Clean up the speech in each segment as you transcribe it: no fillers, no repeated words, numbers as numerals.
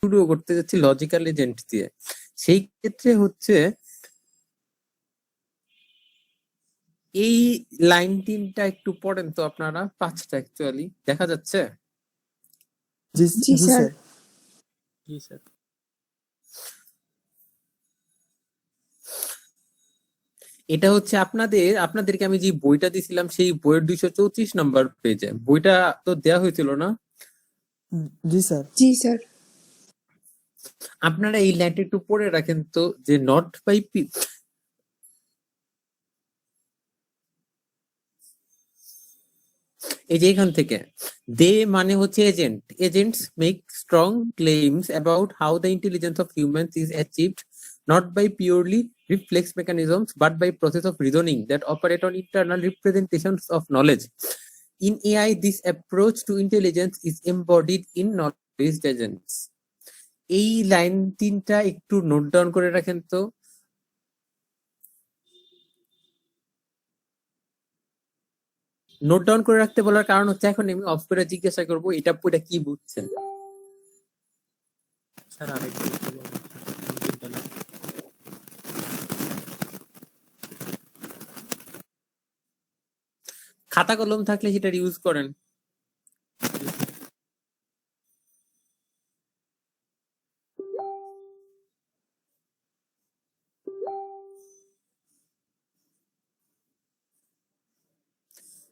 শুরু করতে যাচ্ছি লজিক্যাল এজেন্ট দিয়ে। সেই ক্ষেত্রে হচ্ছে এই লাইন তিনটা একটু পড়েন তো আপনারা, পাঁচটা অ্যাকচুয়ালি দেখা যাচ্ছে। জি জি জি স্যার। স্যার। জি স্যার। এটা হচ্ছে আপনাদেরকে আমি যে বইটা দিছিলাম সেই বইয়ের 234 নম্বর পেজে বইটা তো দেওয়া হয়েছিল না? জি স্যার। জি স্যার। আপনারা এই লাইনটা একটু পড়ে রাখেন তো, যে নট বাই এই যে এখান থেকে দে মানে হচ্ছে agent, agents make strong claims about how the intelligence of humans is achieved not by purely reflex mechanisms but by process of reasoning that operate on internal representations of knowledge. In AI, this approach to intelligence is embodied in knowledge agents. এই line তিনটা একটু note down করে রাখেন তো। Note down করে রাখতে বলার কারণ হচ্ছে এখন আমি অফ করে জিজ্ঞাসা করবো এটা পুরো কি বুঝছেন। খাতা কলম থাকলে সেটা ইউজ করেন।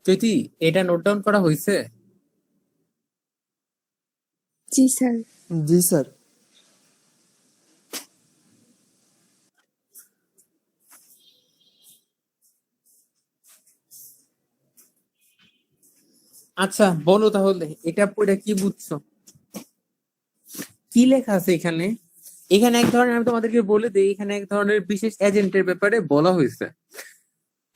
চৈতি, এটা নোট ডাউন করা হয়েছে? জি স্যার। জি স্যার। আচ্ছা বলো তাহলে এটা পড়ে কি বুঝছো, কি লেখা আছে এখানে? এখানে এক ধরনের, আমি তোমাদেরকে বলে দিই, এখানে এক ধরনের বিশেষ এজেন্টের ব্যাপারে বলা হয়েছে।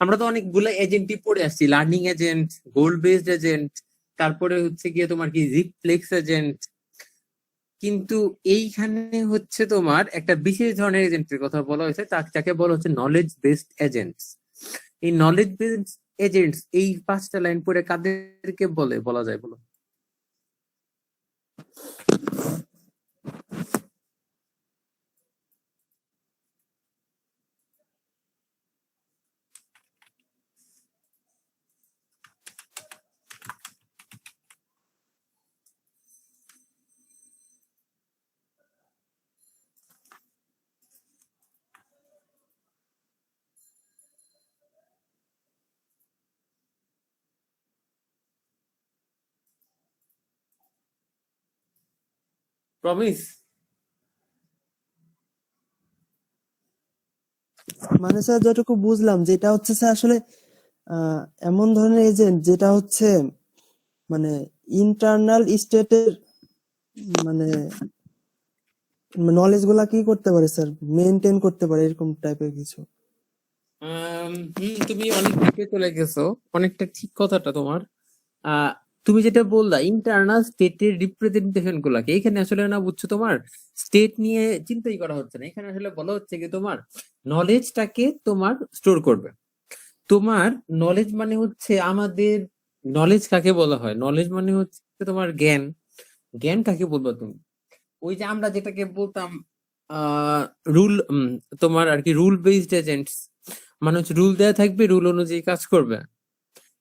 আমরা তো অনেকগুলো এজেন্টই পড়ে আসছি, লার্নিং এজেন্ট, গোল বেসড এজেন্ট, তারপরে হচ্ছে গিয়ে তোমার কি রিফ্লেক্স এজেন্ট। কিন্তু এইখানে হচ্ছে তোমার একটা বিশেষ ধরনের এজেন্টের কথা বলা হয়েছে, যাকে বলা হচ্ছে নলেজ বেসড এজেন্টস। এই নলেজ বেসড এজেন্টস এই পাঁচটা লাইন পড়ে কাদেরকে বলা যায় বলো? প্রমিস? মানে স্যার যতটুকু বুঝলাম যেটা হচ্ছে স্যার আসলে এমন ধরনের এজেন্ট যেটা হচ্ছে মানে ইন্টারনাল স্টেটের মানে নলেজ গুলা কি করতে পারে স্যার, মেনটেন করতে পারে এরকম টাইপের কিছু। তুমি অনেক দিকে চলে গেছো, অনেকটা ঠিক কথাটা তোমার। তুমি যেটা বললা ইন্টারনাল স্টেটের রিপ্রেজেন্টেশন গুলাকে, এখানে আসলে না বুঝছো, তোমার স্টেট নিয়ে চিন্তাই করা হচ্ছে না। এখানে আসলে বলা হচ্ছে কি তোমার নলেজটাকে তোমার স্টোর করবে। তোমার নলেজ মানে হচ্ছে আমাদের, নলেজ কাকে বলা হয়, নলেজ মানে হচ্ছে তোমার জ্ঞান। জ্ঞান কাকে বলবো তুমি? ওই যে আমরা যেটাকে বলতাম রুল, তোমার আর কি রুল বেসড এজেন্টস, মানে হচ্ছে রুল দেয়া থাকবে, রুল অনুযায়ী কাজ করবে,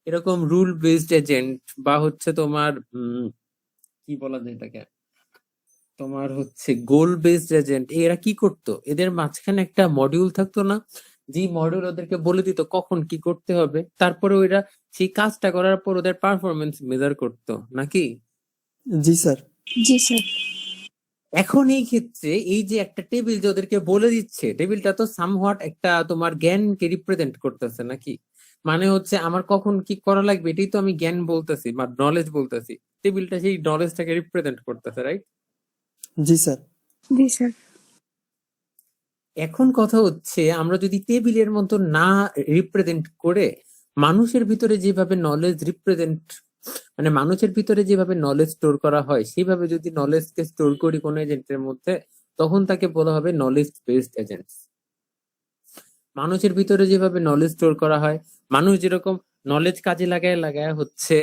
এরকম রুল বেসড এজেন্ট। বা হচ্ছে তোমার কি বলা যায় এটাকে, তোমার হচ্ছে গোল বেসড এজেন্ট। এরা কি করতো, এদের মাঝখানে একটা মডিউল থাকতো না, যে মডিউল ওদেরকে বলে দিত কখন কি করতে হবে, তারপরে ওরা সেই কাজটা করার পর ওদের পারফরমেন্স মেজার করতো নাকি? জি স্যার। জি স্যার। এখন এই ক্ষেত্রে এই যে একটা টেবিল যে ওদেরকে বলে দিচ্ছে, টেবিলটা তো সামহাট একটা তোমার জ্ঞানকে রিপ্রেজেন্ট করতেছে নাকি? মানে হচ্ছে আমার কখন কি করা লাগবে এটাই তো আমি জ্ঞান বলতেছি বা নলেজ বলতেছি, টেবিলটা সেই নলেজটাকে রিপ্রেজেন্ট করতেছে, রাইট? জি স্যার। জি স্যার। এখন কথা হচ্ছে আমরা যদি টেবিলের মতো না রিপ্রেজেন্ট করে মানুষের ভিতরে যেভাবে নলেজ রিপ্রেজেন্ট, মানে মানুষের ভিতরে যেভাবে নলেজ স্টোর করা হয় সেইভাবে যদি নলেজকে স্টোর করি কোনো এজেন্টের মধ্যে, তখন তাকে বলা হবে নলেজ বেসড এজেন্টস। মানুষের ভিতরে যেভাবে নলেজ স্টোর করা হয়, মানুষ যেরকম নলেজ কাজে লাগায় লাগায় হচ্ছে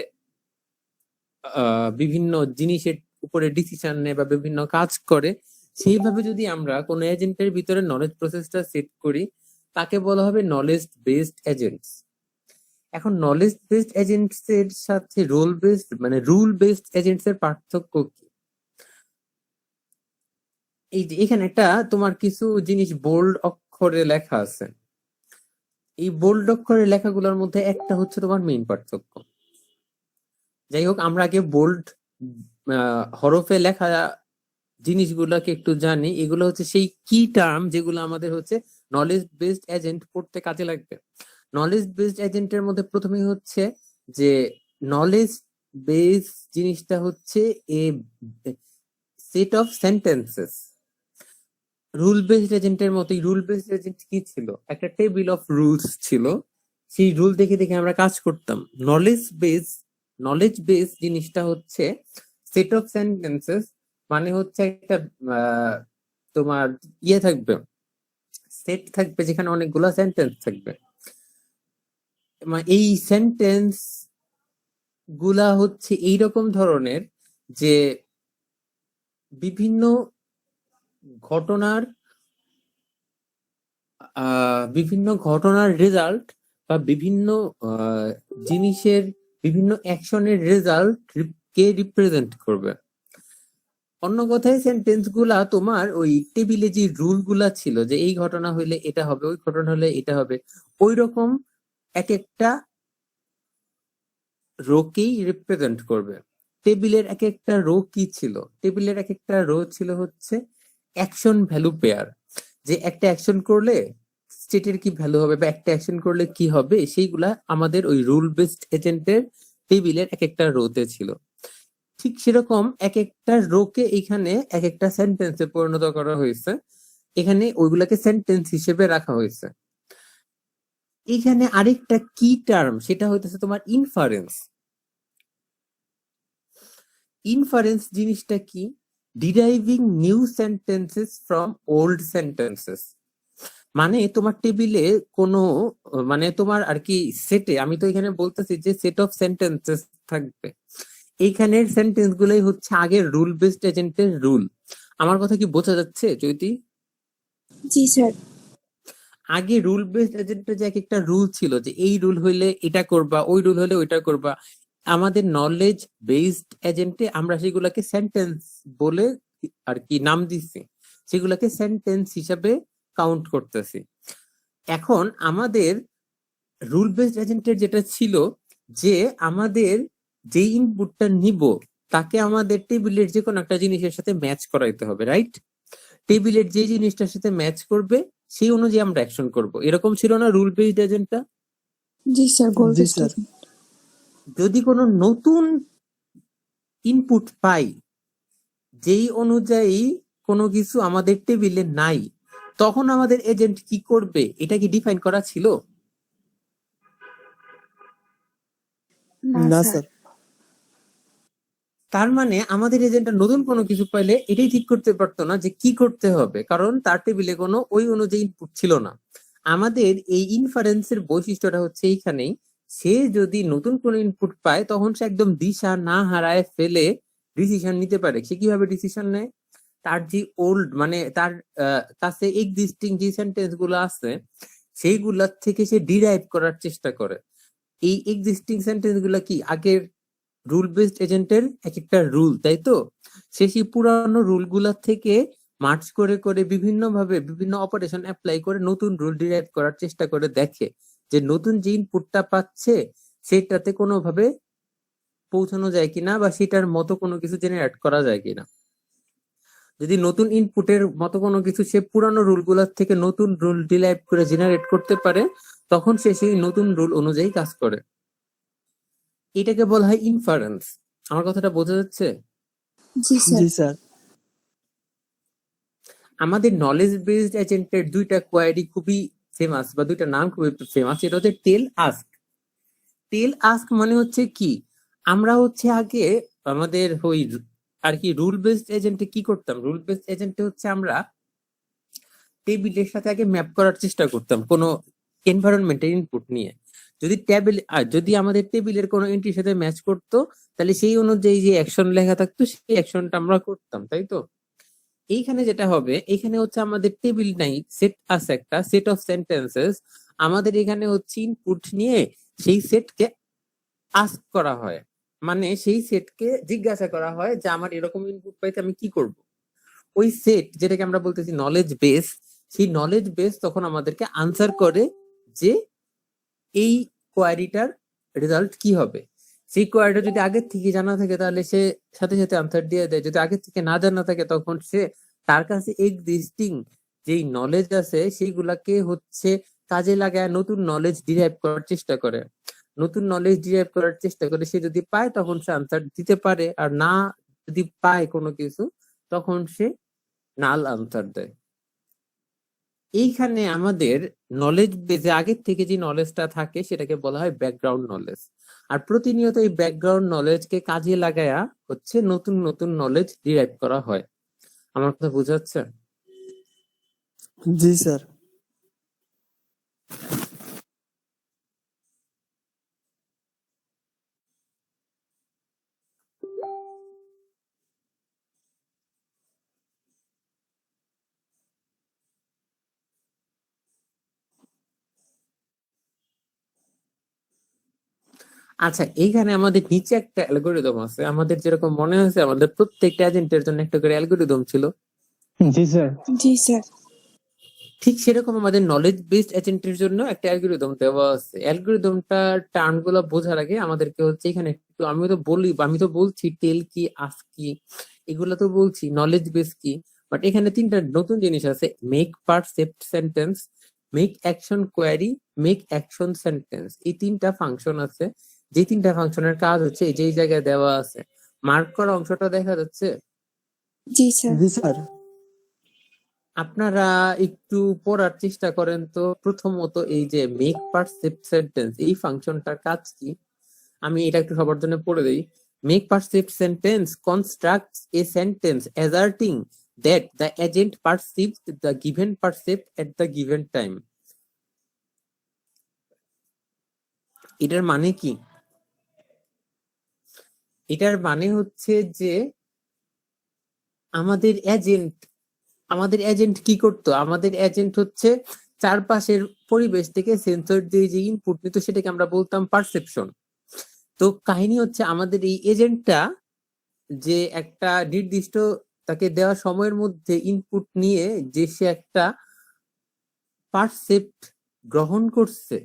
বিভিন্ন জিনিসের উপরে ডিসিশন নেয় বা বিভিন্ন কাজ করে, সেইভাবে যদি আমরা কোনো এজেন্টের ভিতরে নলেজ প্রসেসটা সেট করি, তাকে বলা হবে নলেজ বেসড এজেন্টস। এখন নলেজ বেসড এজেন্টস এর সাথে রোল বেসড মানে রুল বেসড এজেন্টস এর পার্থক্য কি? এই যে এখানে একটা তোমার কিছু জিনিস বোল্ড অক্ষরে লেখা আছে, এই বোল্ড অক্ষরের লেখাগুলোর মধ্যে একটা হচ্ছে তোমার মেইন পার্থক্য। যাই হোক, আমরা আগে বোল্ড হরফে লেখা জিনিসগুলোকে একটু জানি। এগুলো হচ্ছে সেই কি টার্ম যেগুলো আমাদের হচ্ছে নলেজ বেসড এজেন্ট পড়তে কাজে লাগবে। নলেজ বেসড এজেন্টের মধ্যে প্রথমেই হচ্ছে যে নলেজ বেস জিনিসটা হচ্ছে a set of sentences. Rule based এজেন্টের মতোই রুল বেসড এজেন্ট কি ছিল? একটা টেবিল অফ রুলস ছিল, সেই রুল দেখে দেখে আমরা কাজ করতাম। নলেজ বেস জিনিসটা হচ্ছে সেট অফ সেন্টেন্সেস, মানে হচ্ছে একটা তোমার ইয়ে থাকবে, সেট থাকবে যেখানে অনেকগুলো সেন্টেন্স থাকবে। এই সেন্টেন্স গুলা হচ্ছে এইরকম ধরনের যে বিভিন্ন ঘটনার রেজাল্ট বা বিভিন্ন জিনিসের বিভিন্ন অ্যাকশনের রেজাল্ট কে রিপ্রেজেন্ট করবে। অন্য কথায় সেন্টেন্স গুলা তোমার ওই টেবিলে যে রুল গুলা ছিল যে এই ঘটনা হইলে এটা হবে, ওই ঘটনা হলে এটা হবে, ওই রকম এক একটা রোকেই রিপ্রেজেন্ট করবে। টেবিলের এক একটা রো কি ছিল? টেবিলের এক একটা রো ছিল হচ্ছে অ্যাকশন ভ্যালু পেয়ার, যে একটা অ্যাকশন করলে স্টেটের কি ভ্যালু হবে বা একটা অ্যাকশন করলে কি হবে, সেইগুলা আমাদের ওই রুল বেসড এজেন্টের টেবিলের এক একটা রোতে ছিল। ঠিক সেরকম এক একটা রোকে এখানে এক একটা সেন্টেন্সে পরিণত করা হয়েছে, এখানে ওইগুলাকে সেন্টেন্স হিসেবে রাখা হয়েছে। এখানে আরেকটা কি টার্ম, সেটা হইতেছে তোমার ইনফারেন্স। ইনফারেন্স জিনিসটা কি? ডিরাইভিং new sentences from old sentences. মানে তোমার টেবিলে কোনো মানে তোমার আর কি সেটে, আমি তো এখানে বলতেছি যে সেট অফ সেন্টেন্সেস থাকবে, এইখানের সেন্টেন্স গুলাই হচ্ছে আগের রুল বেসড এজেন্টের রুল। আমার কথা কি বোঝা যাচ্ছে চৈতি? জি স্যার। আগে রুল বেসড এজেন্টের যে এক একটা রুল ছিল যে এই রুল হইলে এটা করবা, ওই রুল হইলে ওইটা করবা, আমাদের নলেজ বেসড এজেন্টে আমরা সেগুলাকে সেন্টেন্স বলে আর কি নাম দিচ্ছি, সেগুলাকে সেন্টেন্স হিসাবে কাউন্ট করতেছি। এখন আমাদের রুল বেসড এজেন্টের যেটা ছিল যে আমাদের যে ইনপুটটা নিব তাকে আমাদের টেবিলের যে কোনো একটা জিনিসের সাথে ম্যাচ করাইতে হবে, রাইট? টেবিলের যে জিনিসটার সাথে ম্যাচ করবে সেই অনুযায়ী আমরা অ্যাকশন করব। এরকম ছিল না রুল বেসড এজেন্টটা? জি স্যার, গোল জি টেস্ট স্যার। যদি কোনো নতুন ইনপুট পাই যেই অনুযায়ী কোনো কিছু আমাদের টেবিলে নাই, তখন আমাদের এজেন্ট কি করবে এটা কি ডিফাইন করা ছিল? না না স্যার। স্যার। তার মানে আমাদের এজেন্টটা নতুন কোনো কিছু পাইলে এটাই ঠিক করতে পারতো না যে কি করতে হবে, কারণ তার টেবিলে কোনো ওই অনুযায়ী ইনপুট ছিল না। আমাদের এই ইনফারেন্সের বৈশিষ্ট্যটা হচ্ছে এইখানেই, সে যদি নতুন কোনো ইনপুট পায় তখন সে একদম দিশা না হারায় ফেলে ডিসিশন নিতে পারে। সে কিভাবে ডিসিশন নেয়? তার যে ওল্ড মানে তার কাছে এক্সিস্টিং যে সেন্টেন্স গুলো আছে সেইগুলার থেকে সে ডিরাইভ করার চেষ্টা করে। এই এক্সিস্টিং সেন্টেন্স গুলা কি আগের রুল বেসড এজেন্টের এক একটা রুল, তাই তো? সে সেই পুরানো রুল গুলা থেকে মার্চ করে করে বিভিন্ন ভাবে বিভিন্ন অপারেশন অ্যাপ্লাই করে নতুন রুল ডিরাইভ করার চেষ্টা করে, দেখে যে নতুন যে ইনপুটটা পাচ্ছে সেটাতে কোনোভাবে পৌঁছানো যায় কিনা বা সেটার মতো কোনো কিছু জেনারেট করা যায় কিনা। যদি নতুন ইনপুটের মতো কোনো কিছু সে পুরানো রুল গুলার থেকে নতুন রুল ডিরাইভ করে জেনারেট করতে পারে, তখন সে সেই নতুন রুল অনুযায়ী কাজ করে। এটাকে বলা হয় ইনফারেন্স। আমার কথাটা বোঝা যাচ্ছে? জি স্যার। জি স্যার। আমাদের নলেজ বেসড এজেন্টের দুইটা কোয়ারি খুবই ফেমাস বা দুইটা নাম খুবই ফেমাস, এটা হচ্ছে টেল আস্ক। টেল আস্ক মানে হচ্ছে কি, আমরা হচ্ছে আগে আমাদের ওই আর কি রুল বেসড এজেন্টে কি করতাম, রুল বেসড এজেন্টে হচ্ছে আমরা টেবিলের সাথে আগে ম্যাপ করার চেষ্টা করতাম কোনো এনভায়রনমেন্টের ইনপুট নিয়ে। যদি আমাদের টেবিলের কোনো এন্ট্রির সাথে ম্যাচ করতো, তাহলে সেই অনুযায়ী যে অ্যাকশন লেখা থাকতো সেই অ্যাকশনটা আমরা করতাম, তাই তো? এইখানে যেটা হবে, এখানে হচ্ছে আমাদের টেবিল নাই, সেট আছে, একটা সেট অফ সেন্টেন্সেস। আমাদের এখানে হচ্ছে ইনপুট নিয়ে সেই সেটকে আস্ক করা হয়, মানে সেই সেটকে জিজ্ঞাসা করা হয় যে আমার এরকম ইনপুট পাইতে আমি কি করব। ওই সেট, যেটাকে আমরা বলতেছি নলেজ বেস, সেই নলেজ বেস তখন আমাদেরকে আনসার করে যে এই কোয়ারিটার রেজাল্ট কি হবে। সেই কোয়ারিটা যদি আগের থেকে জানা থাকে তাহলে সে সাথে সাথে আনসার দিয়ে দেয়, যদি আগের থেকে না জানা থাকে তখন সে তার কাছে এক্সিস্টিং যেই নলেজ আছে সেইগুলাকে হচ্ছে কাজে লাগায় নতুন নলেজ ডিরাইভ করার চেষ্টা করে। নতুন নলেজ ডিরাইভ করার চেষ্টা করে, সে যদি পায় তখন সে আনসার দিতে পারে, আর না যদি পায় কোনো কিছু তখন সে নাল আনসার দেয়। এইখানে আমাদের নলেজ বেজে আগের থেকে যে নলেজটা থাকে সেটাকে বলা হয় ব্যাকগ্রাউন্ড নলেজ। আর প্রতিনিয়ত এই ব্যাকগ্রাউন্ড নলেজকে কাজে লাগায়া হচ্ছে নতুন নতুন নলেজ ডিরাইভ করা হয়। আমার কথা বুঝাচ্ছে? জি স্যার। আচ্ছা, এইখানে আমাদের নিচে একটা অ্যালগোরিদম আছে। আমাদের যেরকম মনে হয়েছে আমাদের প্রত্যেকটা এজেন্টের জন্য একটা করে অ্যালগোরিদম ছিল, জি স্যার। জি স্যার। ঠিক সেরকম আমাদের নলেজ বেসড এজেন্টের জন্য একটা অ্যালগোরিদম দেওয়া আছে। অ্যালগোরিদমটা টার্ম গুলো বোঝার আগে আমাদেরকে হচ্ছে এখানে একটু, আমি তো বলছি টেল কি, আস্ক কি, এগুলো তো বলছি, নলেজ বেস কি, বাট এখানে তিনটা নতুন জিনিস আছে: make percept sentence, make action query, make action sentence. এই তিনটা ফাংশন আছে, যে তিনটা ফাংশনের কাজ হচ্ছে এই যে এই জায়গায় দেওয়া আছে। মার্ক করা অংশটা দেখা যাচ্ছে? জি স্যার। জি স্যার। আপনারা একটু পড়ার চেষ্টা করেন তো। প্রথমত এই যে মেক পারসেপ্ট সেন্টেন্স, এই ফাংশনটার কাজ কি আমি এটা একটু সবার জন্য পড়ে দেই। Make percept sentence constructs a sentence asserting that the agent perceives the given percept at the given time. এটার মানে কি? এটার মানে হচ্ছে যে আমাদের এজেন্ট কি করতো? আমাদের এজেন্ট হচ্ছে চারপাশের পরিবেশ থেকে সেন্সর দিয়ে যে ইনপুট নিত সেটাকে আমরা বলতাম পারসেপশন। তো কাহিনী হচ্ছে আমাদের এই এজেন্টটা যে একটা নির্দিষ্ট তাকে দেওয়া সময়ের মধ্যে ইনপুট নিয়ে যে সে একটা পারসেপ্ট গ্রহণ করছে,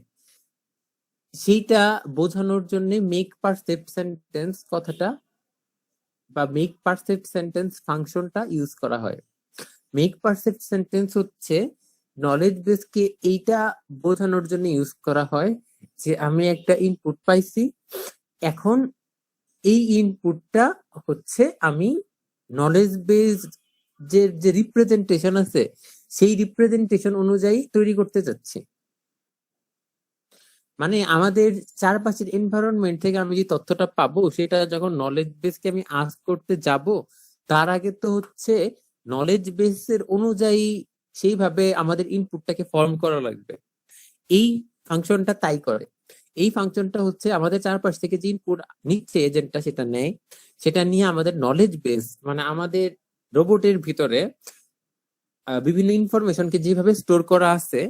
সেইটা বোঝানোর জন্য মেক পারসেপ্ট সেন্টেন্স কথাটা বা মেক পারসেপ্ট সেন্টেন্স ফাংশনটা ইউজ করা হয়। মেক পারসেপ্ট সেন্টেন্স হচ্ছে নলেজ বেসকে এইটা বোঝানোর জন্য ইউজ করা হয় যে আমি একটা ইনপুট পাইছি, এখন এই ইনপুটটা হচ্ছে আমি নলেজ বেস যে রিপ্রেজেন্টেশন আছে সেই রিপ্রেজেন্টেশন অনুযায়ী তৈরি করতে যাচ্ছি। মানে আমাদের চারপাশের এনভায়রনমেন্ট থেকে আমি যে তথ্যটা পাবো সেটা যখন নলেজ বেসকে আমি আস্ক করতে যাব, তার আগে তো হচ্ছে নলেজ বেসের অনুযায়ী সেইভাবে আমাদের ইনপুটটাকে ফর্ম করা লাগবে। এই ফাংশনটা তাই করে। এই ফাংশনটা হচ্ছে আমাদের চারপাশ থেকে যে ইনপুট নিচ্ছে এজেন্টটা, সেটা নেয়, সেটা নিয়ে আমাদের নলেজ বেস মানে আমাদের রোবটের ভিতরে বিভিন্ন ইনফরমেশনকে যেভাবে স্টোর করা আছে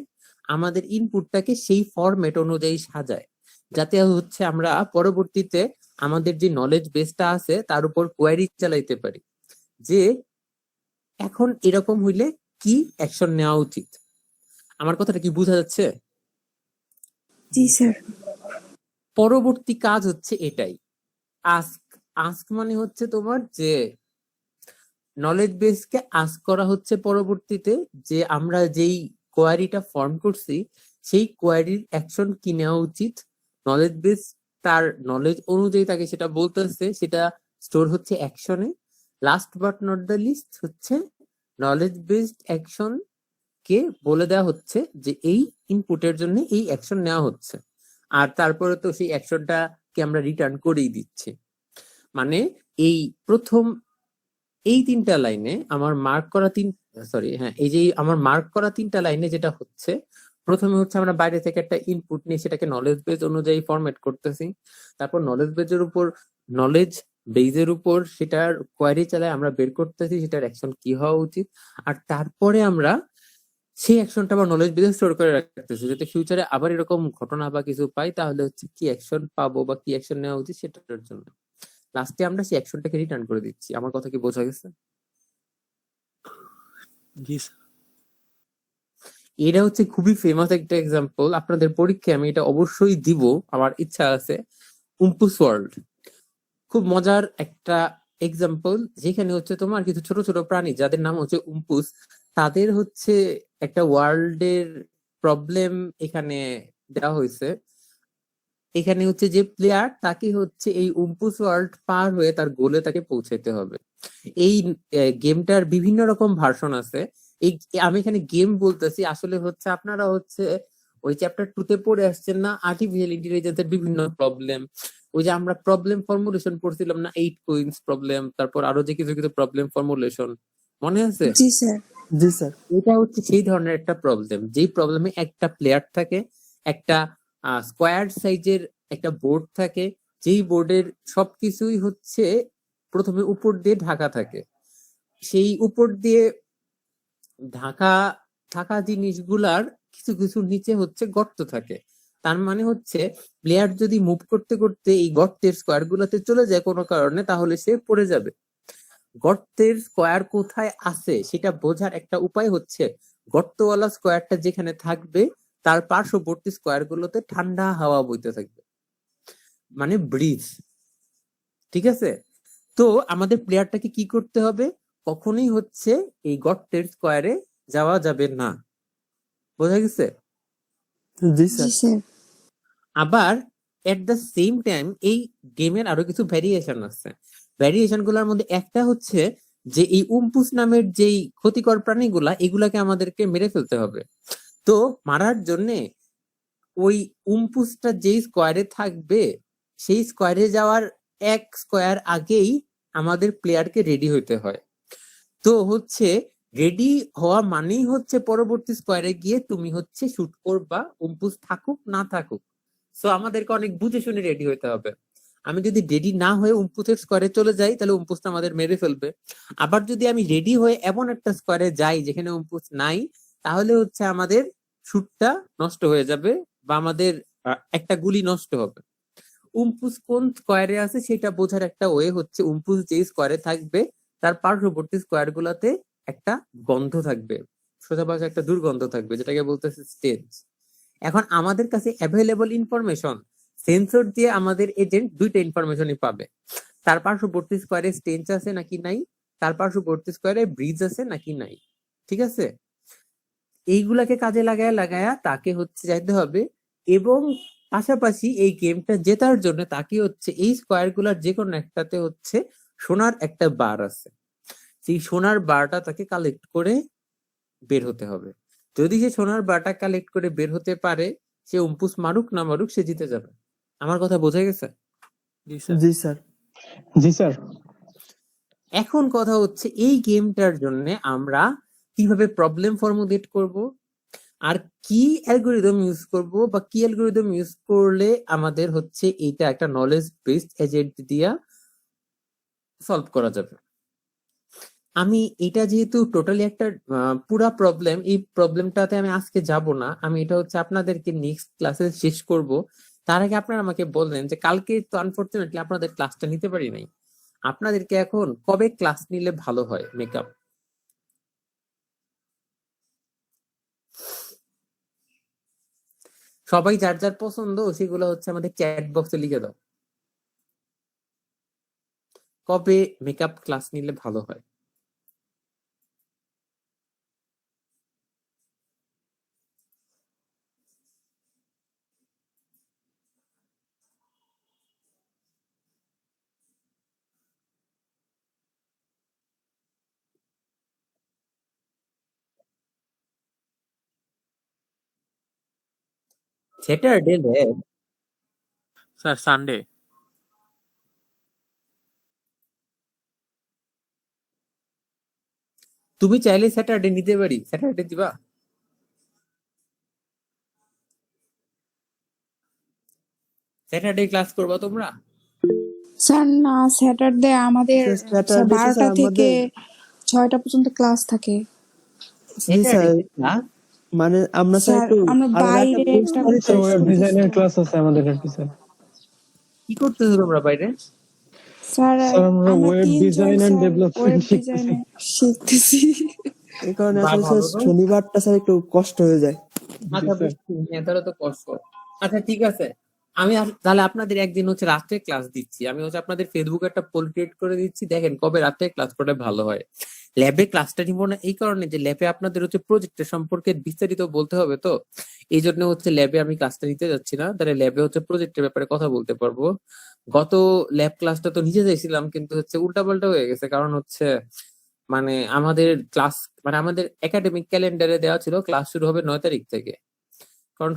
আমাদের ইনপুটটাকে সেই ফরম্যাট অনুযায়ী সাজায়, যাতে হচ্ছে আমরা পরবর্তীতে আমাদের যে নলেজ বেসটা আছে তার উপর কোয়ারি চালাইতে পারি যে এখন এরকম হইলে কি অ্যাকশন নেওয়া উচিত। আমার কথাটা কি বোঝা যাচ্ছে? জি স্যার। পরবর্তী কাজ হচ্ছে এটাই, আস্ক। আস্ক মানে হচ্ছে তোমার যে নলেজ বেসকে আস্ক করা হচ্ছে পরবর্তীতে যে আমরা যেই কোয়ারিটা ফর্ম করছি সেই কোয়ারির অ্যাকশন কি নেওয়া উচিত। নলেজ বেস তার নলেজ অনুযায়ী তাকে সেটা বলতেছে, সেটা স্টোর হচ্ছে অ্যাকশনে। Last but not the least হচ্ছে নলেজ বেসড অ্যাকশন কে বলে দেওয়া হচ্ছে যে এই ইনপুটের জন্য এই অ্যাকশন নেওয়া হচ্ছে, আর তারপরে তো সেই অ্যাকশনটাকে আমরা রিটার্ন করেই দিচ্ছি। মানে এই প্রথম এই তিনটা লাইনে আমার মার্ক করা এই যে আমার মার্ক করা তিনটা লাইনে যেটা হচ্ছে, প্রথমে হচ্ছে আমরা বাইরে থেকে একটা ইনপুট নিয়ে সেটাকে নলেজ বেজ অনুযায়ী ফরম্যাট করতেছি, তারপর নলেজ বেজের উপর সেটার কোয়ারি চালায় আমরা বের করতেছি সেটার অ্যাকশন কি হওয়া উচিত, আর তারপরে আমরা সেই অ্যাকশনটা আবার নলেজ বেজে স্টোর করে রাখতেছি, যাতে ফিউচারে আবার এরকম ঘটনা বা কিছু পাই তাহলে হচ্ছে কি অ্যাকশন পাবো বা কি অ্যাকশন নেওয়া উচিত সেটার জন্য লাস্টে আমরা সেই অ্যাকশনটাকে রিটার্ন করে দিচ্ছি। আমার কথা কি বোঝা গেছে? জি স্যার। এটা হচ্ছে খুবই ফেমাস একটা এক্সাম্পল, আপনাদের পরীক্ষায় আমি এটা অবশ্যই দিব, আমার ইচ্ছা আছে। উম্পুস ওয়ার্ল্ড খুব মজার একটা এক্সাম্পল, যেখানে হচ্ছে তোমার কিছু ছোট ছোট প্রাণী যাদের নাম হচ্ছে উম্পুস, তাদের হচ্ছে একটা ওয়ার্ল্ডের প্রবলেম এখানে দেওয়া হয়েছে। এখানে হচ্ছে যে প্লেয়ার তাকে হচ্ছে এই উম্পুস ওয়ার্ল্ড পার হয়ে তার গোলে তাকে পৌঁছাতে হবে। এই গেমটার বিভিন্ন রকম ভার্সন আছে। এই আমি এখানে গেম বলতেছি, আসলে হচ্ছে আপনারা হচ্ছে ওই চ্যাপ্টার 2 তে পড়ে আসছেন না আর্টিফিশিয়াল ইন্টেলিজেন্সের বিভিন্ন প্রবলেম, ওই যে আমরা প্রবলেম ফর্মুলেশন পড়ছিলাম না, 8 কুইন্স প্রবলেম, তারপর আরো যে কিছু কিছু প্রবলেম ফর্মুলেশন মনে আছে? জি স্যার। জি স্যার। এটা হচ্ছে সেই ধরনের একটা প্রবলেম, যেই প্রবলেমে একটা প্লেয়ার থাকে, একটা স্কোয়ার সাইজের একটা বোর্ড থাকে, যেই বোর্ডের সবকিছুই হচ্ছে প্রথমে উপর দিয়ে ঢাকা থাকে, সেই উপর দিয়ে ঢাকা থাকা জিনিসগুলার কিছু কিছু নিচে হচ্ছে গর্ত থাকে। তার মানে হচ্ছে প্লেয়ার যদি মুভ করতে করতে এই গর্তের স্কোয়ার গুলাতে চলে যায় কোনো কারণে, তাহলে সে পড়ে যাবে। গর্তের স্কোয়ার কোথায় আছে সেটা বোঝার একটা উপায় হচ্ছে গর্তওয়ালা স্কোয়ারটা যেখানে থাকবে তার পার্শ্ববর্তী স্কোয়ার গুলোতে ঠান্ডা হাওয়া বইতে থাকবে, মানে ব্রিজ। ঠিক আছে? তো আমাদের প্লেয়ারটাকে কি করতে হবে, কখনোই হচ্ছে এই গর্তের স্কোয়ারে যাওয়া যাবে না। বোঝা গেছে? জি জি স্যার। স্যার। আবার এট দ্য সেম টাইম এই গেমের আরো কিছু ভ্যারিয়েশন আছে। ভ্যারিয়েশন গুলোর মধ্যে একটা হচ্ছে যে এই উম্পুস নামের যেই ক্ষতিকর প্রাণীগুলা এগুলাকে আমাদেরকে মেরে ফেলতে হবে। তো মারার জন্যে ওই উম্পুসটা যেই স্কোয়ারে থাকবে সেই স্কোয়ারে যাওয়ার এক স্কোয়ার আগেই আমাদের প্লেয়ারকে রেডি হইতে হয়। তো হচ্ছে রেডি হওয়া মানেই হচ্ছে পরবর্তী স্কোয়ারে গিয়ে তুমি হচ্ছে শুট করবা, উম্পুস থাকুক না থাকুক। সো আমাদেরকে অনেক বুঝে শুনে রেডি হইতে হবে। আমি যদি রেডি না হয়ে উম্পুসের স্কোয়ারে চলে যাই তাহলে উম্পুসটা আমাদের মেরে ফেলবে। আবার যদি আমি রেডি হয়ে এমন একটা স্কোয়ারে যাই যেখানে উম্পুস নাই, তাহলে হচ্ছে আমাদের শুটটা নষ্ট হয়ে যাবে বা আমাদের একটা গুলি নষ্ট হবে। উম্পুস কোন স্কোয়ারে আছে সেটা বোঝার একটা ওয়ে হচ্ছে উম্পুস যে স্কোয়ারে থাকবে তার পার্শ্ববর্তী স্কোয়ার গুলাতে একটা গন্ধ থাকবে, সোজা ভাষায় একটা দুর্গন্ধ থাকবে, যেটাকে বলতেছে স্টেজ। এখন আমাদের কাছে অ্যাভেলেবল ইনফরমেশন, সেন্সর দিয়ে আমাদের এজেন্ট দুইটা ইনফরমেশনই পাবে, তার পার্শ্ববর্তী স্কোয়ারে স্টেঞ্চ আছে নাকি নাই, তার পার্শ্ববর্তী স্কোয়ারে ব্রিজ আছে নাকি নাই। ঠিক আছে? এইগুলাকে কাজে লাগায়া লাগায়া তাকে হচ্ছে যাইতে হবে, এবং পাশাপাশি এই গেমটা জেতার জন্য তাকে হচ্ছে এই স্কোয়ার গুলার যে কোনো একটাতে হচ্ছে সোনার একটা বার আছে, সেই সোনার বারটা তাকে কালেক্ট করে বের হতে হবে। যদি সে সোনার বারটা কালেক্ট করে বের হতে পারে, সে উম্পুস মারুক না মারুক সে জিতে যাবে। আমার কথা বোঝা গেছে? জি স্যার। জি স্যার। জি স্যার। এখন কথা হচ্ছে এই গেমটার জন্য আমরা কিভাবে প্রবলেম ফর্মুলেট করব, আর কি অ্যালগোরিদম ইউজ করব, বা কি অ্যালগোরিদম ইউজ করলে আমাদের হচ্ছে এটা একটা নলেজ বেসড এজেন্ট দিয়া সলভ করা যাবে। আমি এটা যেহেতু টোটালি একটা পুরা প্রবলেম, এই প্রবলেমটাতে আমি আজকে যাব না, আমি এটা হচ্ছে আপনাদেরকে নেক্সট ক্লাসে শেষ করব। তার আগে আপনারা আমাকে বললেন যে কালকে তো আনফরচুনেটলি আপনাদের ক্লাসটা নিতে পারি নাই, আপনাদেরকে এখন কবে ক্লাস নিলে ভালো হয় মেকআপ? সবাই যার যার পছন্দ সেগুলো হচ্ছে আমাদের চ্যাট বক্সে লিখে দাও, কবে মেকআপ ক্লাস নিলে ভালো হয়। Saturday lab? Sir Sunday. তুমি চাইলে স্যাটারডে নিতে পারি, স্যাটারডে দিবা? স্যাটারডে ক্লাস করবা তোমরা? স্যার না, স্যাটারডে আমাদের স্যার স্যাটারডে তো স্যার 12টা থেকে আমাদের 6টা পর্যন্ত ক্লাস থাকে। জি স্যার, স্যাটারডে ক্লাস? মানে আমরা স্যার স্যার একটু আমরা আলাদা একটা বাইরে কোর্স একটা করি তো ওয়েব ডিজাইনের ক্লাস আছে আমাদের হেড স্যার। কি করতেছো তোমরা বাইরে? স্যার স্যার আমরা আমরা ওয়েব 3 জন design and sir web development শিখতেছি। ডিজাইনে শিখতেছি। এই কারণে বাহ, আসলে স্যার ভালো তো। শনিবারটা স্যার একটু কষ্ট হয়ে যায়। আচ্ছা স্যার। বুঝছি, হ্যাঁ তাহলে তো কষ্ট। আচ্ছা ঠিক আছে, আমি তাহলে আপনাদের একদিন হচ্ছে রাত্রে ক্লাস দিচ্ছি। আমি হচ্ছে আপনাদের ফেসবুকে একটা পোল ক্রিয়েট করে দিচ্ছি, দেখেন কবে রাত্রে ক্লাস করলে ভালো হয়। ল্যাবে ক্লাসটা নিব না এই কারণে যে ল্যাবে আপনাদের হচ্ছে প্রজেক্টের সম্পর্কে বিস্তারিত বলতে হবে, তো এই জন্য হচ্ছে ল্যাবে আমি ক্লাসটা নিতে যাচ্ছি না। তাহলে ল্যাবে হচ্ছে প্রজেক্টের ব্যাপারে কথা বলতে পারবো। গত ল্যাব ক্লাসটা তো নিজে যাইছিলাম, কিন্তু হচ্ছে উল্টাপাল্টা হয়ে গেছে। কারণ হচ্ছে মানে আমাদের ক্লাস, মানে আমাদের একাডেমিক ক্যালেন্ডারে দেওয়া ছিল ক্লাস শুরু হবে 9 তারিখ থেকে। কারণ